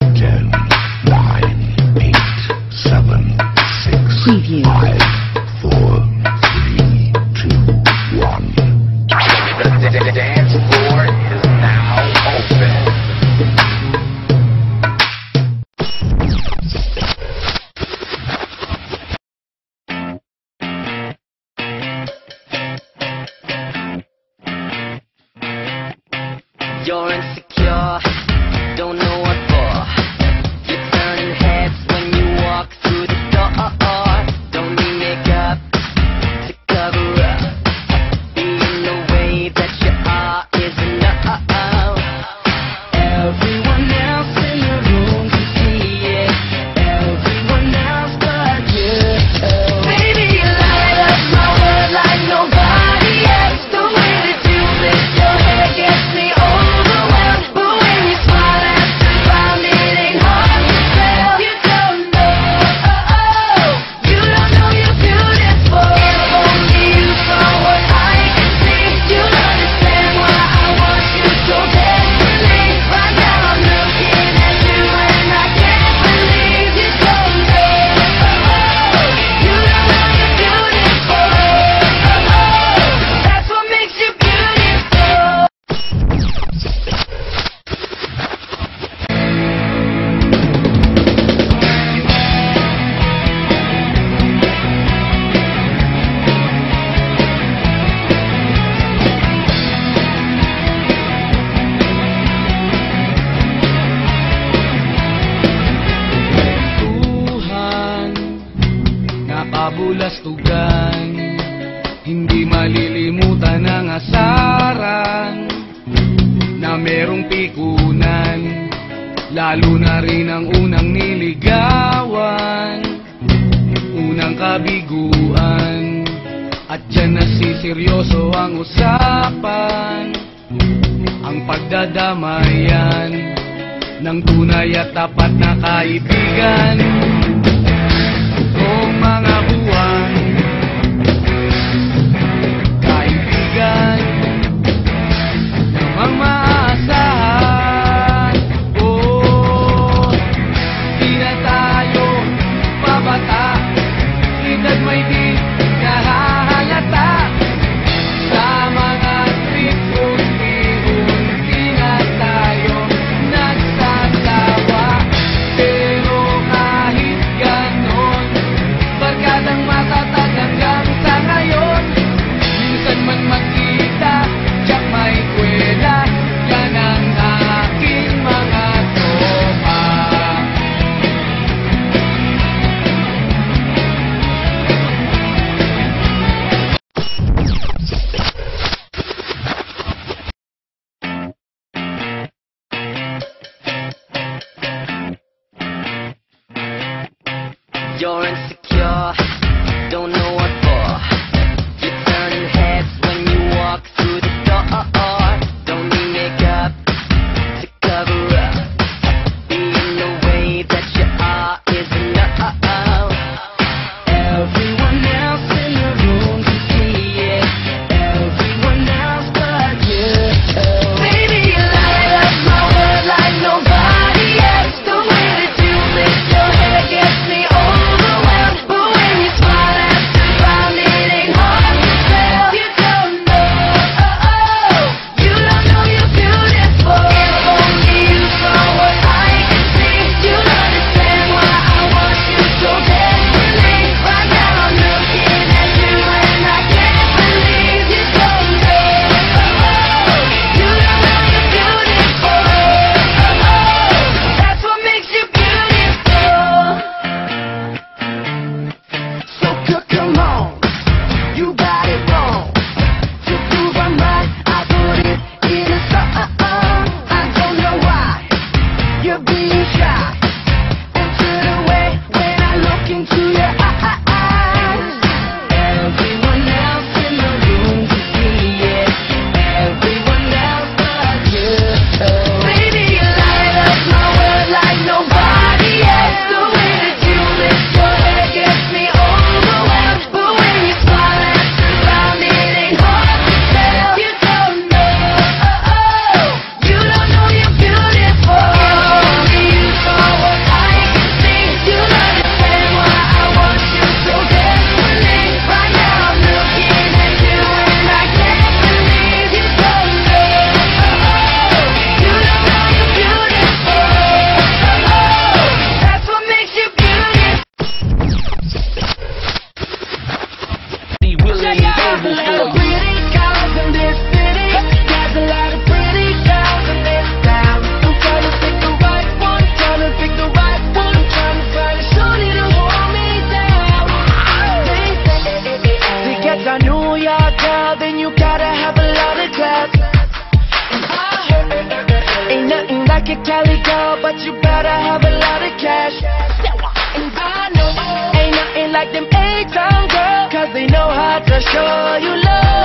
10, 9, 8, 7, 6, Preview. 5, 4, 3, 2, 1. The dance floor is now open. You're insecure, don't know what for. You're turning heads when you walk through the door. Don't need makeup to cover up. Being the way that you are is enough. Everyone else in the room can see it. Everyone else but you. Baby, you light up my world like nobody else. The way that you lift your hair gets me overwhelmed. But when you smile and surround, it ain't hard to tell. You don't know, you don't know you're beautiful. Only you saw what I can see. You understand why I want you so desperately. Right now I'm looking at you and I can't believe you don't know. You don't know you're beautiful. That's what makes you beautiful. Tuhan, nakabulastugan, hindi malilimutan ang asaran na merong pikunan, lalo na rin ang unang niligawan, unang kabiguan, at dyan nasiseryoso ang usapan, ang pagdadamayan ng tunay at tapat na kaibigan. Kung mga buwan, kaibigan, namang maasahan. Oh, di na tayo mabata, edad may di nahahalata. Sa mga trip, unti-unti na tayo nagsasawa. Pero kahit ganon, barkadang matatag hanggang sa ngayon. Minsan man magkita, tiyak may kwela, yan ang aking mga tropa. You're insecure, don't know what for. You're turning heads when you walk through the door. Don't need makeup to cover up. Being the way that you are is enough. Everyone else in the room can see it. Everyone else but you. Baby, you light up my world like nobody else. The way that you lift your hair gets me overwhelmed. 'cause they know how to show you love.